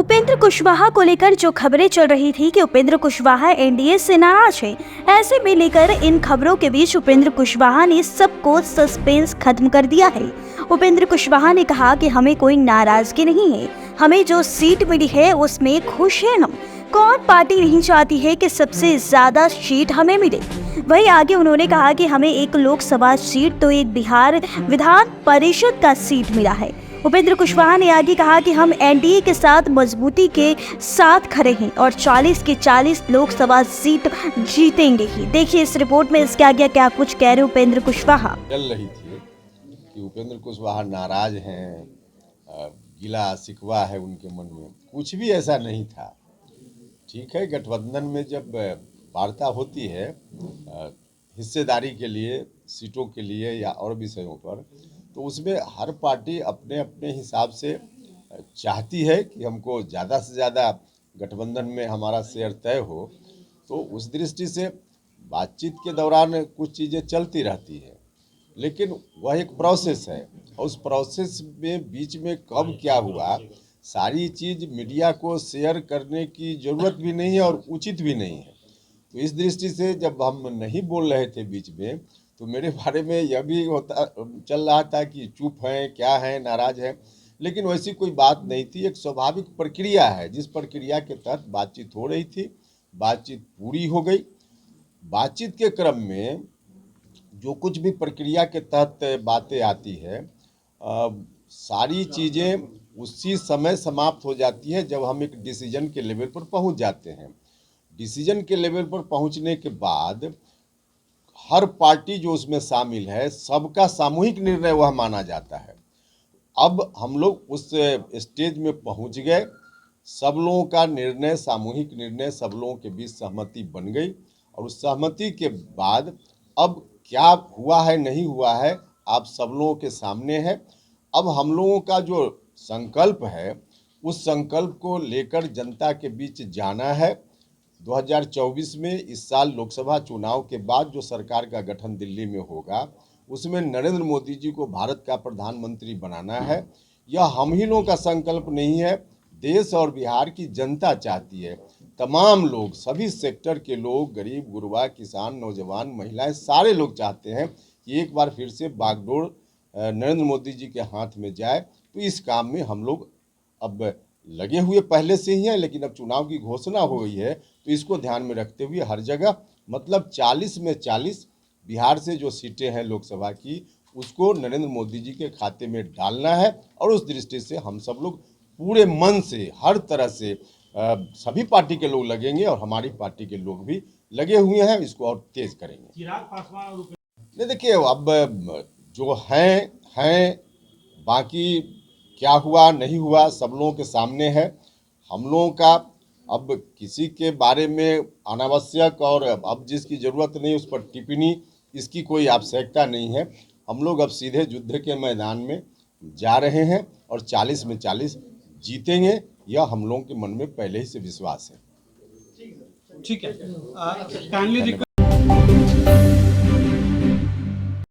उपेंद्र कुशवाहा को लेकर जो खबरें चल रही थी कि उपेंद्र कुशवाहा एनडीए से नाराज है, ऐसे में लेकर इन खबरों के बीच उपेंद्र कुशवाहा ने सबको सस्पेंस खत्म कर दिया है। उपेंद्र कुशवाहा ने कहा कि हमें कोई नाराजगी नहीं है, हमें जो सीट मिली है उसमें खुश है हम। कौन पार्टी नहीं चाहती है कि सबसे ज्यादा सीट हमें मिले। वहीं आगे उन्होंने कहा कि हमें एक लोकसभा सीट तो एक बिहार विधान परिषद का सीट मिला है। उपेंद्र कुशवाहा ने आगे कहा कि हम एनडीए के साथ मजबूती के साथ खड़े हैं और 40 की 40 लोकसभा सीट जीतेंगे ही। देखिए इस रिपोर्ट में इसके आगे क्या कुछ कह रहे उपेंद्र कुशवाहा। चल रही थी कि उपेंद्र कुशवाहा नाराज हैं, गिला शिकवा है उनके मन में, कुछ भी ऐसा नहीं था। ठीक है, गठबंधन में जब वार्ता होती है हिस्सेदारी के लिए, सीटों के लिए या और विषयों पर, तो उसमें हर पार्टी अपने अपने हिसाब से चाहती है कि हमको ज़्यादा से ज़्यादा गठबंधन में हमारा शेयर तय हो। तो उस दृष्टि से बातचीत के दौरान कुछ चीज़ें चलती रहती है, लेकिन वह एक प्रोसेस है और उस प्रोसेस में बीच में कब क्या हुआ, सारी चीज़ मीडिया को शेयर करने की ज़रूरत भी नहीं है और उचित भी नहीं है। तो इस दृष्टि से जब हम नहीं बोल रहे थे बीच में, तो मेरे बारे में यह भी होता चल रहा था कि चुप हैं, क्या हैं, नाराज हैं, लेकिन वैसी कोई बात नहीं थी। एक स्वाभाविक प्रक्रिया है, जिस प्रक्रिया के तहत बातचीत हो रही थी, बातचीत पूरी हो गई। बातचीत के क्रम में जो कुछ भी प्रक्रिया के तहत बातें आती है, सारी चीज़ें उसी समय समाप्त हो जाती है जब हम एक डिसीजन के लेवल पर पहुंच जाते हैं। डिसीजन के लेवल पर पहुंचने के बाद हर पार्टी जो उसमें शामिल है, सबका सामूहिक निर्णय वह माना जाता है। अब हम लोग उस स्टेज में पहुंच गए, सब लोगों का निर्णय, सामूहिक निर्णय, सब लोगों के बीच सहमति बन गई और उस सहमति के बाद अब क्या हुआ है नहीं हुआ है आप सब लोगों के सामने है। अब हम लोगों का जो संकल्प है, उस संकल्प को लेकर जनता के बीच जाना है। 2024 में, इस साल लोकसभा चुनाव के बाद जो सरकार का गठन दिल्ली में होगा, उसमें नरेंद्र मोदी जी को भारत का प्रधानमंत्री बनाना है। यह हम ही लोगों का संकल्प नहीं है, देश और बिहार की जनता चाहती है। तमाम लोग, सभी सेक्टर के लोग, गरीब गुरबा, किसान, नौजवान, महिलाएं, सारे लोग चाहते हैं कि एक बार फिर से बागडोर नरेंद्र मोदी जी के हाथ में जाए। तो इस काम में हम लोग अब लगे हुए पहले से ही हैं, लेकिन अब चुनाव की घोषणा हो गई है, तो इसको ध्यान में रखते हुए हर जगह, मतलब 40 में 40 बिहार से जो सीटें हैं लोकसभा की, उसको नरेंद्र मोदी जी के खाते में डालना है। और उस दृष्टि से हम सब लोग पूरे मन से, हर तरह से, सभी पार्टी के लोग लगेंगे और हमारी पार्टी के लोग भी लगे हुए हैं, इसको और तेज करेंगे। चिराग पासवान और नहीं, देखिए, अब जो हैं, बाकी क्या हुआ नहीं हुआ सब लोगों के सामने है। हम लोगों का अब किसी के बारे में अनावश्यक और अब जिसकी ज़रूरत नहीं उस पर टिप्पणी, इसकी कोई आवश्यकता नहीं है। हम लोग अब सीधे युद्ध के मैदान में जा रहे हैं और 40 में 40 जीतेंगे, यह हम लोगों के मन में पहले ही से विश्वास है। ठीक है, काइंडली